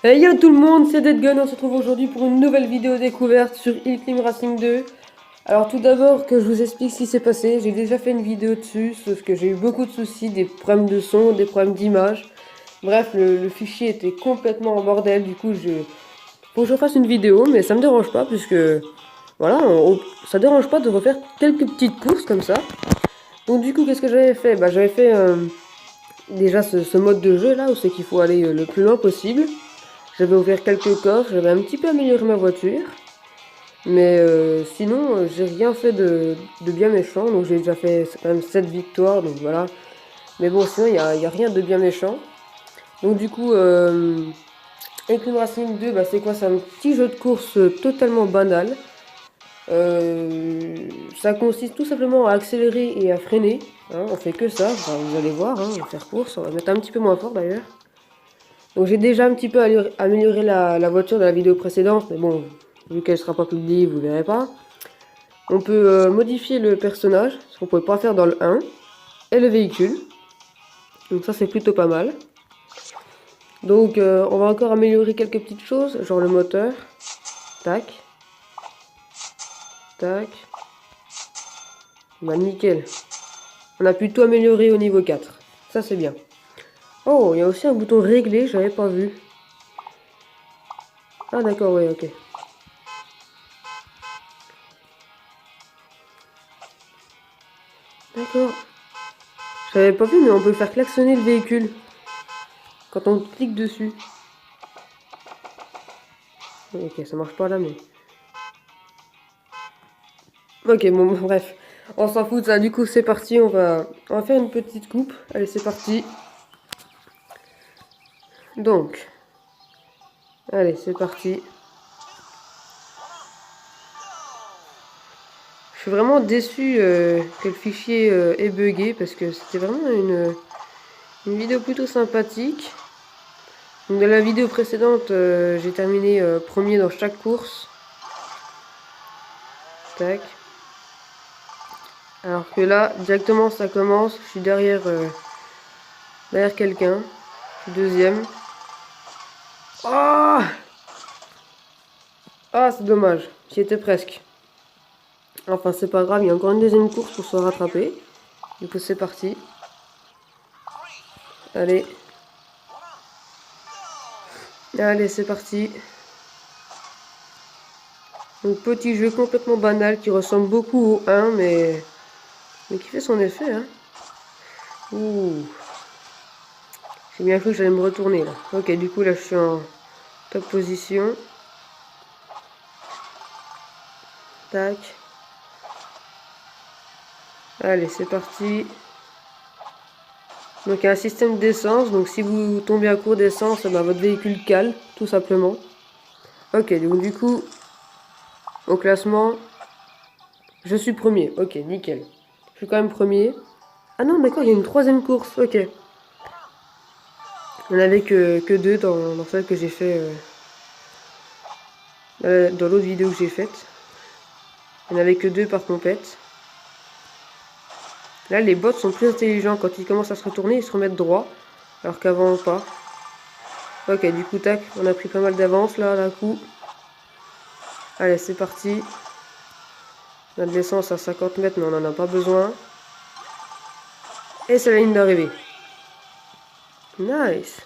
Hey yo tout le monde, c'est Deadgun, on se retrouve aujourd'hui pour une nouvelle vidéo découverte sur Hill Climb Racing 2. Alors tout d'abord que je vous explique ce qui s'est passé, j'ai déjà fait une vidéo dessus, sauf que j'ai eu beaucoup de soucis, des problèmes de son, des problèmes d'image. Bref, le fichier était complètement en bordel, du coup faut que je fasse une vidéo, mais ça me dérange pas, puisque voilà, ça dérange pas de refaire quelques petites courses comme ça. Donc du coup, qu'est-ce que j'avais fait? Bah j'avais fait déjà ce mode de jeu là, où c'est qu'il faut aller le plus loin possible. J'avais ouvert quelques coffres, j'avais un petit peu amélioré ma voiture. Mais sinon, j'ai rien fait de bien méchant. Donc j'ai déjà fait quand même 7 victoires, donc voilà. Mais bon, sinon, y a rien de bien méchant. Donc du coup, Equine Racing 2, bah, c'est quoi? C'est un petit jeu de course totalement banal. Ça consiste tout simplement à accélérer et à freiner. Hein, on fait que ça, enfin, vous allez voir, hein, on va faire course. On va mettre un petit peu moins fort d'ailleurs. Donc j'ai déjà un petit peu amélioré la voiture de la vidéo précédente, mais bon, vu qu'elle sera pas publiée, vous verrez pas. On peut modifier le personnage, ce qu'on pouvait pas faire dans le 1, et le véhicule. Donc ça c'est plutôt pas mal. Donc on va encore améliorer quelques petites choses, genre le moteur. Tac. Tac. Bah nickel. On a pu tout améliorer au niveau 4. Ça c'est bien. Oh, il y a aussi un bouton régler, j'avais pas vu. Ah d'accord, ouais, ok. D'accord. J'avais pas vu, mais on peut faire klaxonner le véhicule quand on clique dessus. Ok, ça marche pas là, mais... Ok, bon, bref. On s'en fout de ça. Du coup, c'est parti. On va faire une petite coupe. Allez, c'est parti. Donc, allez, c'est parti. Je suis vraiment déçu que le fichier est buggé parce que c'était vraiment une vidéo plutôt sympathique. Donc, dans la vidéo précédente, j'ai terminé premier dans chaque course. Tac. Alors que là, directement, ça commence. Je suis derrière quelqu'un. Je suis deuxième. Oh! Ah, c'est dommage. J'y étais presque. Enfin, c'est pas grave, il y a encore une deuxième course pour se rattraper. Du coup, c'est parti. Allez. Allez, c'est parti. Donc, petit jeu complètement banal qui ressemble beaucoup au 1, mais qui fait son effet, hein. Ouh. J'ai bien cru que j'allais me retourner, là. Ok, du coup, là, je suis en top position. Tac. Allez, c'est parti. Donc il y a un système d'essence, donc si vous tombez à court d'essence, ben, votre véhicule cale, tout simplement. Ok, donc du coup, au classement, je suis premier. Ok, nickel. Je suis quand même premier. Ah non, d'accord, il y a une troisième course. Ok. Il n'y en avait que deux dans celle que j'ai fait, dans l'autre vidéo que j'ai faite. Il n'y en avait que deux par compète. Là, les bots sont plus intelligents. Quand ils commencent à se retourner, ils se remettent droit. Alors qu'avant, pas. Ok, du coup, tac, on a pris pas mal d'avance là, d'un coup. Allez, c'est parti. On a de l'essence à 50 mètres, mais on n'en a pas besoin. Et c'est la ligne d'arrivée. Nice.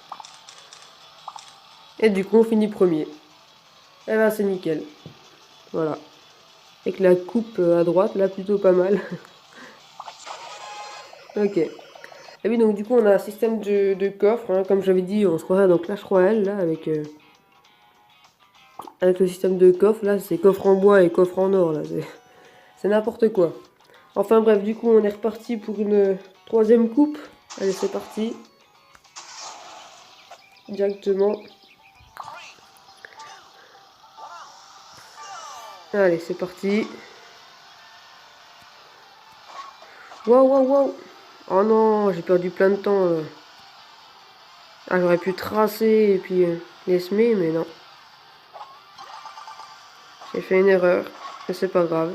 Et du coup, on finit premier. Et ben, c'est nickel. Voilà. Avec la coupe à droite, là, plutôt pas mal. Ok. Et oui, donc du coup, on a un système de coffre. Hein. Comme j'avais dit, on se croirait dans Clash Royale, là, avec le système de coffre. Là, c'est coffre en bois et coffre en or, là. C'est n'importe quoi. Enfin bref, du coup, on est reparti pour une troisième coupe. Allez, c'est parti. Directement. Allez, c'est parti. Waouh, waouh, waouh. Oh non, j'ai perdu plein de temps. Ah, j'aurais pu tracer et puis les semer, mais non. J'ai fait une erreur, mais c'est pas grave.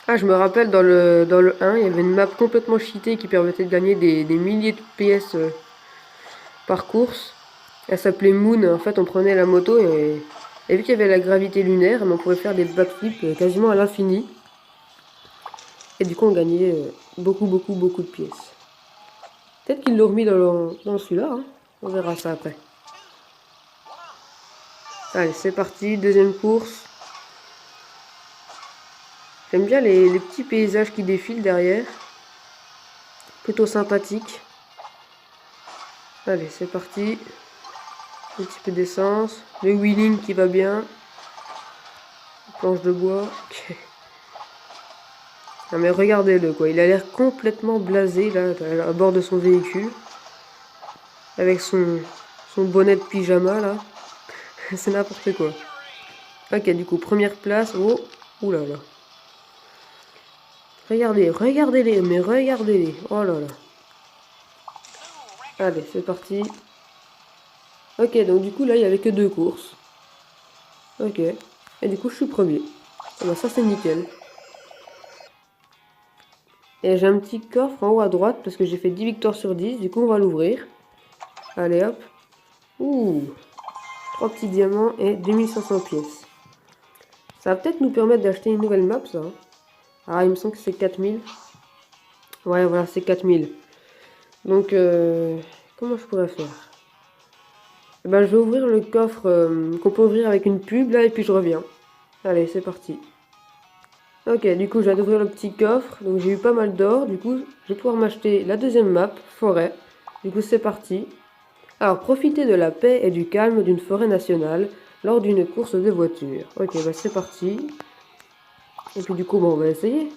Ah, je me rappelle, dans le 1, il y avait une map complètement cheatée qui permettait de gagner des milliers de PS par course. Elle s'appelait Moon. En fait, on prenait la moto et vu qu'il y avait la gravité lunaire, on pouvait faire des backflips quasiment à l'infini. Et du coup, on gagnait beaucoup de pièces. Peut-être qu'ils l'ont remis dans celui-là. Hein. On verra ça après. Allez, c'est parti. Deuxième course. J'aime bien les petits paysages qui défilent derrière. Plutôt sympathique. Allez, c'est parti. Un petit peu d'essence. Le wheeling qui va bien. Planche de bois. Okay. Non mais regardez-le quoi. Il a l'air complètement blasé là, à bord de son véhicule. Avec son bonnet de pyjama là. C'est n'importe quoi. Ok, du coup, première place. Oh, oulala. Regardez-les, mais regardez-les. Oh là là. Allez, c'est parti. Ok, donc du coup, là, il n'y avait que 2 courses. Ok. Et du coup, je suis premier. Ah bah, ça, c'est nickel. Et j'ai un petit coffre en haut à droite parce que j'ai fait 10 victoires sur 10. Du coup, on va l'ouvrir. Allez, hop. Ouh. 3 petits diamants et 2500 pièces. Ça va peut-être nous permettre d'acheter une nouvelle map, ça. Hein. Ah, il me semble que c'est 4000. Ouais, voilà, c'est 4000. Donc, comment je pourrais faire? Eh ben, je vais ouvrir le coffre qu'on peut ouvrir avec une pub, là, et puis je reviens. Allez, c'est parti. Ok, du coup, je viens d'ouvrir le petit coffre. Donc, j'ai eu pas mal d'or. Du coup, je vais pouvoir m'acheter la deuxième map, forêt. Du coup, c'est parti. Alors, profitez de la paix et du calme d'une forêt nationale lors d'une course de voiture. Ok, bah c'est parti. Et puis, du coup, bon, on va essayer.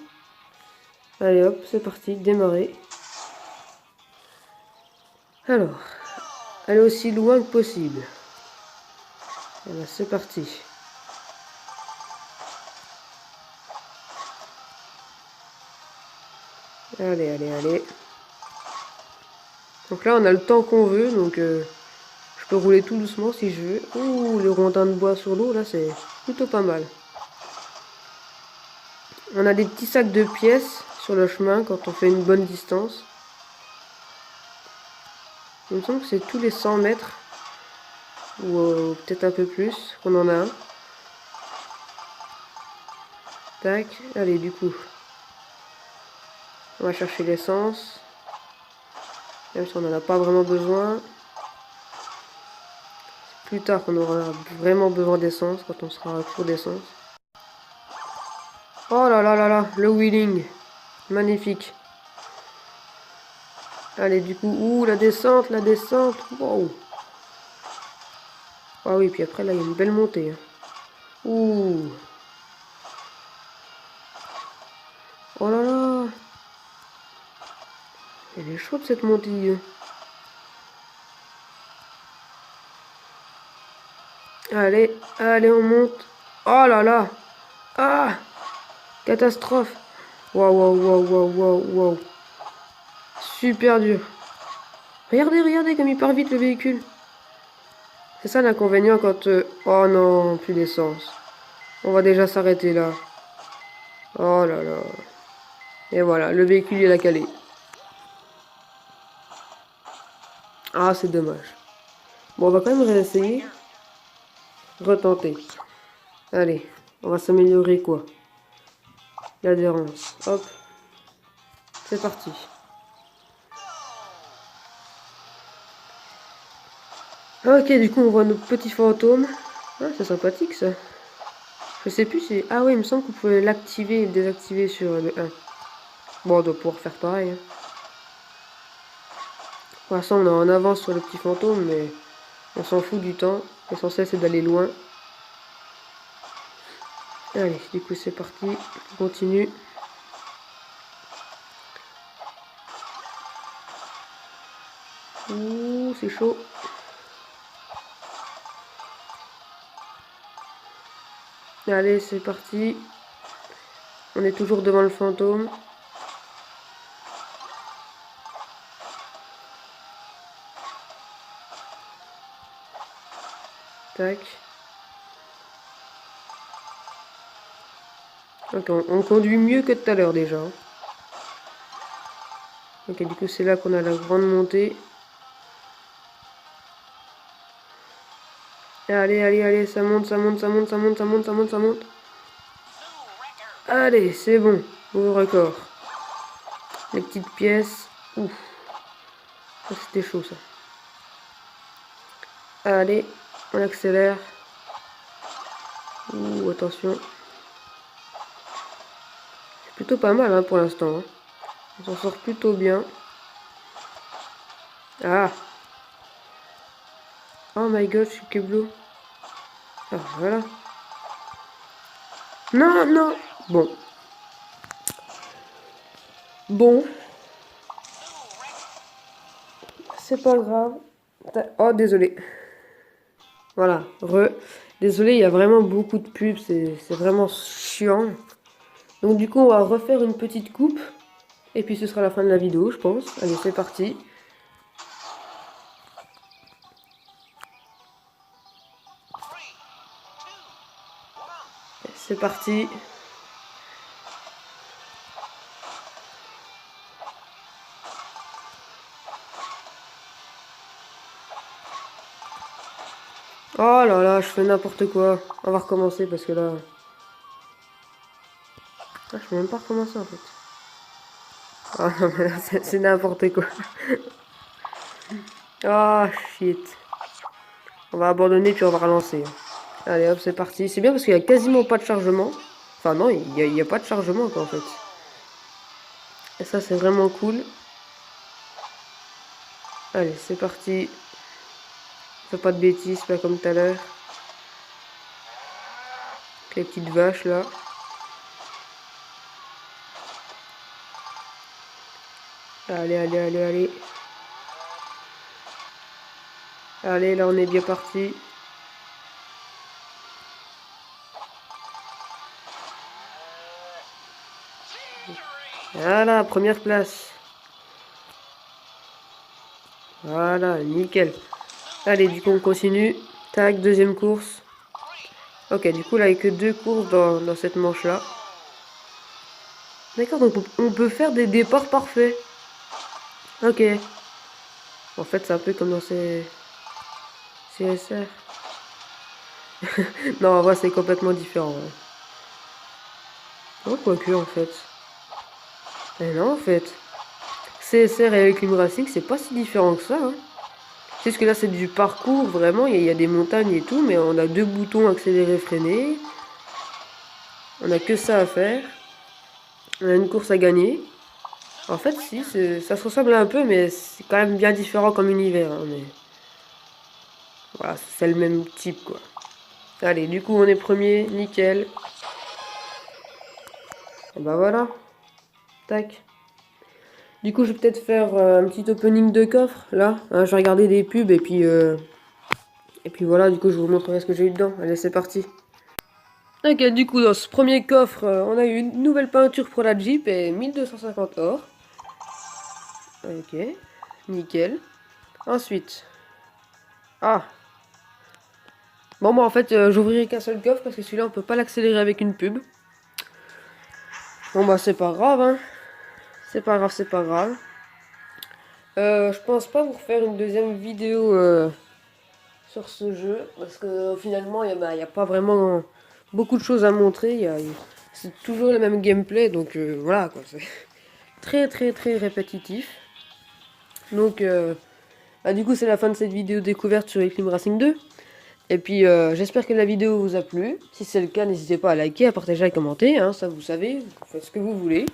Allez, hop, c'est parti, démarrer. Alors, aller aussi loin que possible. Et bah, c'est parti. Allez. Donc là, on a le temps qu'on veut, donc je peux rouler tout doucement si je veux. Ouh, le rondin de bois sur l'eau, là, c'est plutôt pas mal. On a des petits sacs de pièces sur le chemin quand on fait une bonne distance. Il me semble que c'est tous les 100 mètres, ou peut-être un peu plus, qu'on en a un. Tac, allez, du coup, on va chercher l'essence, même si on n'en a pas vraiment besoin. Plus tard qu'on aura vraiment besoin d'essence, quand on sera à court d'essence. Oh là là là là, le wheeling, magnifique. Allez, du coup, ouh, la descente, wow. Ah oui, puis après, là, il y a une belle montée. Hein. Ouh. Oh là là. Elle est chaude, cette montée. Allez, on monte. Oh là là. Ah. Catastrophe. Waouh. Super dur. Regardez comme il part vite, le véhicule. C'est ça l'inconvénient quand... Oh non, plus d'essence. On va déjà s'arrêter là. Oh là là. Et voilà, le véhicule il a calé. Ah, c'est dommage. Bon, on va quand même réessayer. Retenter. Allez, on va s'améliorer quoi. L'adhérence. Hop. C'est parti. Ok, du coup, on voit nos petits fantômes. Ah, c'est sympathique ça. Je sais plus si... Ah oui, il me semble qu'on pouvait l'activer et le désactiver sur le 1. Bon, on doit pouvoir faire pareil. Hein. Pour l'instant, on est en avance sur le petit fantôme, mais on s'en fout du temps. L'essentiel, c'est d'aller loin. Allez, du coup, c'est parti. On continue. Ouh, c'est chaud. Allez, c'est parti. On est toujours devant le fantôme. Tac. Ok, on conduit mieux que tout à l'heure déjà. Ok, du coup, c'est là qu'on a la grande montée. Allez, allez, allez, ça monte, ça monte, ça monte, ça monte, ça monte, ça monte, ça monte. Allez, c'est bon. Nouveau record. Les petites pièces. Ouf. Ça, c'était chaud, ça. Allez, on accélère. Ouh, attention. C'est plutôt pas mal, hein, pour l'instant. Hein. On s'en sort plutôt bien. Ah. Oh my god, je suis Keblo. Ah, voilà. Non, non. Bon. Bon. C'est pas grave. Oh, désolé. Voilà. Désolé, il y a vraiment beaucoup de pubs. C'est vraiment chiant. Donc du coup, on va refaire une petite coupe. Et puis ce sera la fin de la vidéo, je pense. Allez, c'est parti. C'est parti. Oh là là, je fais n'importe quoi. On va recommencer parce que là... Ah, je peux même pas recommencer en fait. Ah non mais là c'est n'importe quoi. Ah shit. On va abandonner puis on va relancer. Allez hop, c'est parti. C'est bien parce qu'il y a quasiment pas de chargement. Enfin non, il y a pas de chargement quoi en fait. Et ça c'est vraiment cool. Allez, c'est parti. Fais pas de bêtises, pas comme tout à l'heure. Les petites vaches là. Allez, allez, allez, allez. Allez, là on est bien parti. Voilà, première place. Voilà, nickel. Allez, du coup on continue. Tac, deuxième course. Ok, du coup là il n'y a que 2 courses dans cette manche là. D'accord, donc on peut faire des départs parfaits. Ok. En fait c'est un peu comme dans ces CSR. Non, en vrai c'est complètement différent. Ouais. Oh, quoique en fait. Mais non en fait. CSR et Clim Racing c'est pas si différent que ça. Hein. C'est juste que là c'est du parcours, vraiment, il y a des montagnes et tout, mais on a 2 boutons accélérer, freiner. On a que ça à faire. On a une course à gagner. En fait, si, ça se ressemble un peu, mais c'est quand même bien différent comme univers. Hein, mais... Voilà, c'est le même type, quoi. Allez, du coup, on est premier, nickel. Et bah voilà. Tac. Du coup, je vais peut-être faire un petit opening de coffre, là. Hein, je vais regarder des pubs, et puis voilà, du coup, je vous montrerai ce que j'ai eu dedans. Allez, c'est parti. Ok, du coup, dans ce premier coffre, on a eu une nouvelle peinture pour la Jeep et 1250 or. Ok, nickel. Ensuite... Ah. Bon, bah en fait, j'ouvrirai qu'un seul coffre parce que celui-là, on peut pas l'accélérer avec une pub. Bon, bah c'est pas grave, hein. C'est pas grave, c'est pas grave. Je pense pas vous refaire une deuxième vidéo sur ce jeu parce que finalement, il y a pas vraiment beaucoup de choses à montrer. C'est toujours le même gameplay, donc voilà, quoi. C'est très, très, très répétitif. Donc, bah, du coup, c'est la fin de cette vidéo découverte sur Eclipse Racing 2. Et puis, j'espère que la vidéo vous a plu. Si c'est le cas, n'hésitez pas à liker, à partager, à commenter. Hein, ça, vous savez, vous faites ce que vous voulez.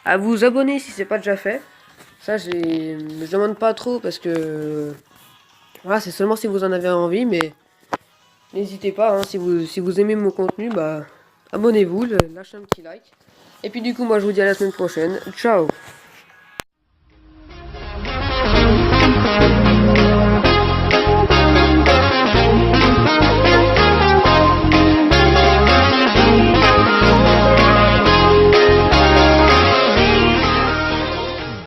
À vous abonner si c'est pas déjà fait. Ça, je demande pas trop parce que... Voilà, c'est seulement si vous en avez envie, mais... N'hésitez pas, hein, si vous aimez mon contenu, bah... Abonnez-vous, lâchez un petit like. Et puis du coup, moi, je vous dis à la semaine prochaine. Ciao!